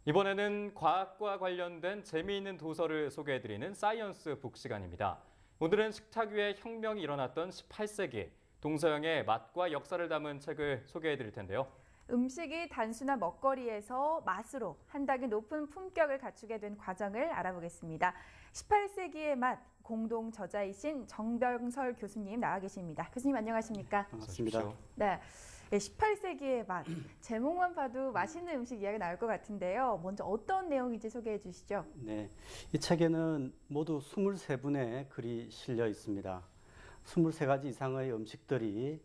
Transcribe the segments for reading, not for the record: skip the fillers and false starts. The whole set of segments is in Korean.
이번에는 과학과 관련된 재미있는 도서를 소개해드리는 사이언스 북 시간입니다. 오늘은 식탁 위에 혁명이 일어났던 18세기 동서양의 맛과 역사를 담은 책을 소개해드릴 텐데요. 음식이 단순한 먹거리에서 맛으로 한 단계 높은 품격을 갖추게 된 과정을 알아보겠습니다. 18세기의 맛 공동 저자이신 정병설 교수님 나와 계십니다. 교수님 안녕하십니까? 반갑습니다. 네. 18세기의 맛, 제목만 봐도 맛있는 음식 이야기 나올 것 같은데요. 먼저 어떤 내용인지 소개해 주시죠. 네, 이 책에는 모두 23분의 글이 실려 있습니다. 23가지 이상의 음식들이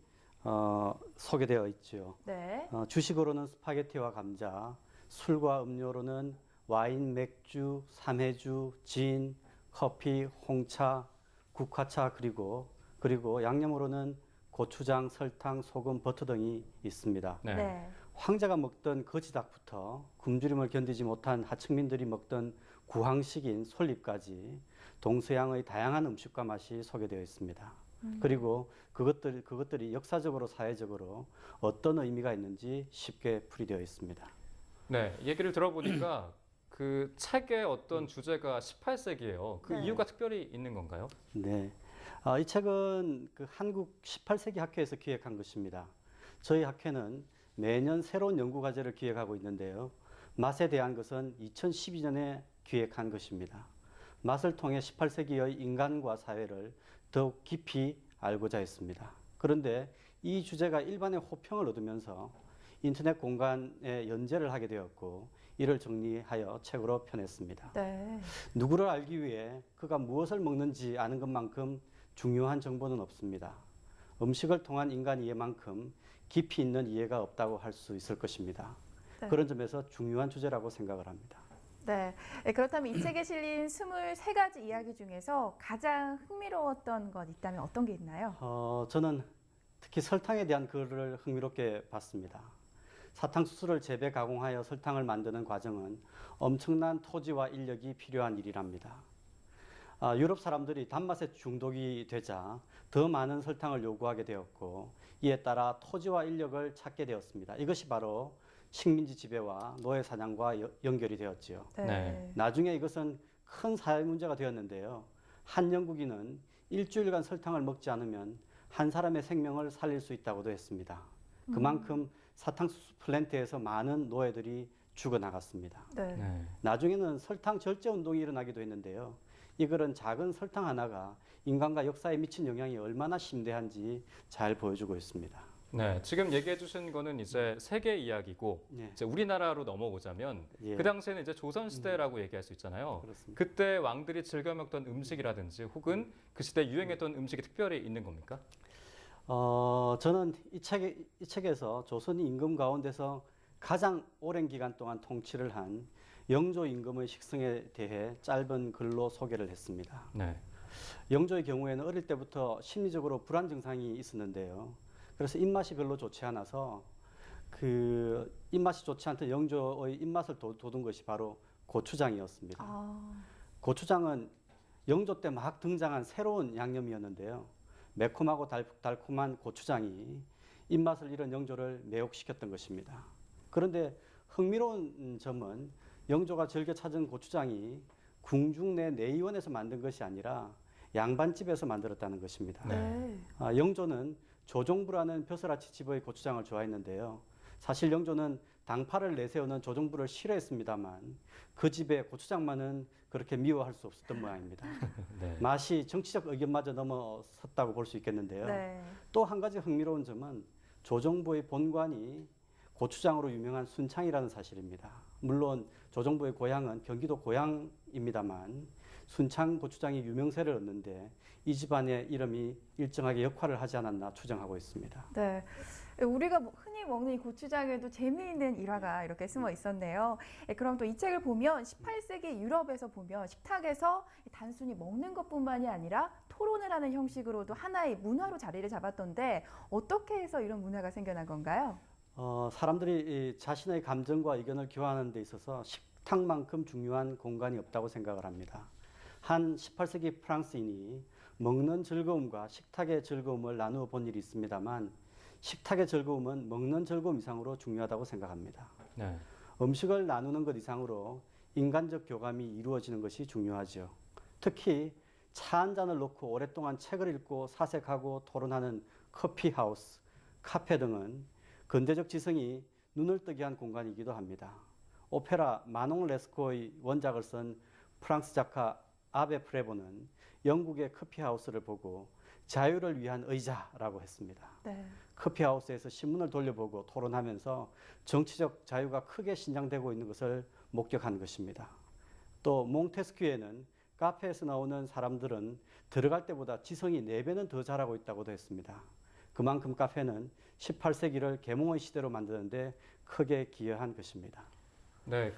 소개되어 있죠. 네. 주식으로는 스파게티와 감자, 술과 음료로는 와인, 맥주, 삼해주, 진, 커피, 홍차, 국화차 그리고 양념으로는 고추장, 설탕, 소금, 버터 등이 있습니다. 네. 황제가 먹던 거지닭부터 굶주림을 견디지 못한 하층민들이 먹던 구황식인 솔잎까지 동서양의 다양한 음식과 맛이 소개되어 있습니다. 그리고 그것들이 역사적으로 사회적으로 어떤 의미가 있는지 쉽게 풀이되어 있습니다. 네, 얘기를 들어보니까 그 책의 어떤 주제가 18세기예요. 그 네. 이유가 특별히 있는 건가요? 네, 이 책은 그 한국 18세기 학회에서 기획한 것입니다. 저희 학회는 매년 새로운 연구 과제를 기획하고 있는데요. 맛에 대한 것은 2012년에 기획한 것입니다. 맛을 통해 18세기의 인간과 사회를 더욱 깊이 알고자 했습니다. 그런데 이 주제가 일반의 호평을 얻으면서 인터넷 공간에 연재를 하게 되었고 이를 정리하여 책으로 펴냈습니다. 네. 누구를 알기 위해 그가 무엇을 먹는지 아는 것만큼 중요한 정보는 없습니다. 음식을 통한 인간 이해만큼 깊이 있는 이해가 없다고 할 수 있을 것입니다. 네. 그런 점에서 중요한 주제라고 생각을 합니다. 네. 그렇다면 이 책에 실린 23가지 이야기 중에서 가장 흥미로웠던 것 있다면 어떤 게 있나요? 저는 특히 설탕에 대한 글을 흥미롭게 봤습니다. 사탕수수를 재배 가공하여 설탕을 만드는 과정은 엄청난 토지와 인력이 필요한 일이랍니다. 유럽 사람들이 단맛에 중독이 되자 더 많은 설탕을 요구하게 되었고 이에 따라 토지와 인력을 찾게 되었습니다. 이것이 바로 식민지 지배와 노예 사냥과 연결이 되었지요. 네. 나중에 이것은 큰 사회 문제가 되었는데요. 한 영국인은 일주일간 설탕을 먹지 않으면 한 사람의 생명을 살릴 수 있다고도 했습니다. 그만큼 사탕수수 플랜트에서 많은 노예들이 죽어나갔습니다. 네. 네. 나중에는 설탕 절제 운동이 일어나기도 했는데요. 이 글은 작은 설탕 하나가 인간과 역사에 미친 영향이 얼마나 심대한지 잘 보여주고 있습니다. 네, 지금 얘기해 주신 거는 이제 세계 이야기고 네. 이제 우리나라로 넘어오자면 예. 그 당시에는 이제 조선 시대라고 얘기할 수 있잖아요. 그렇습니다. 그때 왕들이 즐겨 먹던 음식이라든지 혹은 그 시대 유행했던 음식이 특별히 있는 겁니까? 저는 이 책에서 조선이 임금 가운데서 가장 오랜 기간 동안 통치를 한 영조 임금의 식성에 대해 짧은 글로 소개를 했습니다. 네. 영조의 경우에는 어릴 때부터 심리적으로 불안 증상이 있었는데요. 그래서 입맛이 별로 좋지 않아서 그 입맛이 좋지 않던 영조의 입맛을 돋운 것이 바로 고추장이었습니다. 고추장은 영조 때 막 등장한 새로운 양념이었는데요. 매콤하고 달콤한 고추장이 입맛을 잃은 영조를 매혹시켰던 것입니다. 그런데 흥미로운 점은 영조가 즐겨 찾은 고추장이 궁중 내 내의원에서 만든 것이 아니라 양반집에서 만들었다는 것입니다. 네. 영조는 조종부라는 벼슬아치 집의 고추장을 좋아했는데요. 사실 영조는 당파를 내세우는 조종부를 싫어했습니다만 그 집의 고추장만은 그렇게 미워할 수 없었던 모양입니다. 네. 맛이 정치적 의견마저 넘어섰다고 볼 수 있겠는데요. 네. 또 한 가지 흥미로운 점은 조정부의 본관이 고추장으로 유명한 순창이라는 사실입니다. 물론 조정부의 고향은 경기도 고향입니다만 순창 고추장이 유명세를 얻는데 이 집안의 이름이 일정하게 역할을 하지 않았나 추정하고 있습니다. 네. 우리가 흔히 먹는 이 고추장에도 재미있는 일화가 이렇게 숨어 있었네요. 그럼 또 이 책을 보면 18세기 유럽에서 보면 식탁에서 단순히 먹는 것뿐만이 아니라 토론을 하는 형식으로도 하나의 문화로 자리를 잡았던데 어떻게 해서 이런 문화가 생겨난 건가요? 사람들이 자신의 감정과 의견을 교환하는 데 있어서 식탁만큼 중요한 공간이 없다고 생각을 합니다. 한 18세기 프랑스인이 먹는 즐거움과 식탁의 즐거움을 나누어 본 일이 있습니다만 식탁의 즐거움은 먹는 즐거움 이상으로 중요하다고 생각합니다. 네. 음식을 나누는 것 이상으로 인간적 교감이 이루어지는 것이 중요하죠. 특히 차 한 잔을 놓고 오랫동안 책을 읽고 사색하고 토론하는 커피하우스, 카페 등은 근대적 지성이 눈을 뜨게 한 공간이기도 합니다. 오페라 마농 레스코의 원작을 쓴 프랑스 작가 아베 프레보는 영국의 커피하우스를 보고 자유를 위한 의자라고 했습니다. 네. 커피하우스에서 신문을 돌려보고 토론하면서 정치적 자유가 크게 신장되고 있는 것을 목격한 것입니다. 또 몽테스큐에는 카페에서 나오는 사람들은 들어갈 때보다 지성이 4배는 더 잘하고 있다고도 했습니다. 그만큼 카페는 18세기를 계몽의 시대로 만드는데 크게 기여한 것입니다. 네,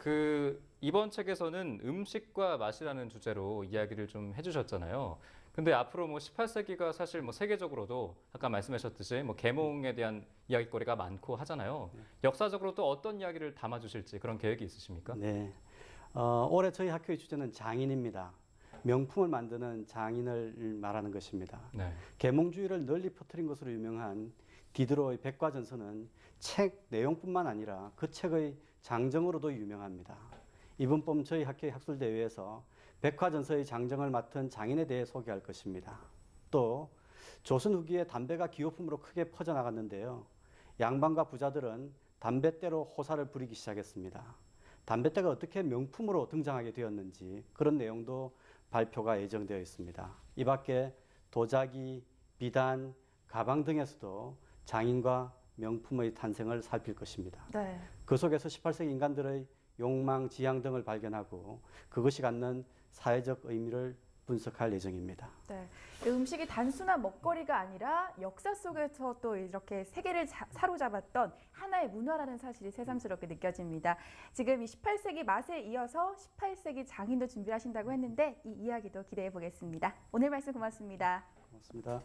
이번 책에서는 음식과 맛이라는 주제로 이야기를 좀 해주셨잖아요. 근데 앞으로 18세기가 사실 세계적으로도 아까 말씀하셨듯이 계몽에 대한 이야기거리가 많고 하잖아요. 역사적으로 또 어떤 이야기를 담아주실지 그런 계획이 있으십니까? 네, 올해 저희 학교의 주제는 장인입니다. 명품을 만드는 장인을 말하는 것입니다. 네. 계몽주의를 널리 퍼뜨린 것으로 유명한 디드로의 백과전서는 책 내용뿐만 아니라 그 책의 장정으로도 유명합니다. 이번 봄 저희 학교의 학술대회에서 백화전서의 장정을 맡은 장인에 대해 소개할 것입니다. 또 조선 후기에 담배가 기호품으로 크게 퍼져나갔는데요. 양반과 부자들은 담뱃대로 호사를 부리기 시작했습니다. 담뱃대가 어떻게 명품으로 등장하게 되었는지 그런 내용도 발표가 예정되어 있습니다. 이 밖에 도자기, 비단, 가방 등에서도 장인과 명품의 탄생을 살필 것입니다. 네. 그 속에서 18세기 인간들의 욕망, 지향 등을 발견하고 그것이 갖는 사회적 의미를 분석할 예정입니다. 네. 음식이 단순한 먹거리가 아니라 역사 속에서 또 이렇게 세계를 사로잡았던 하나의 문화라는 사실이 새삼스럽게 느껴집니다. 지금 이 18세기 맛에 이어서 18세기 장인도 준비하신다고 했는데 이 이야기도 기대해 보겠습니다. 오늘 말씀 고맙습니다. 고맙습니다.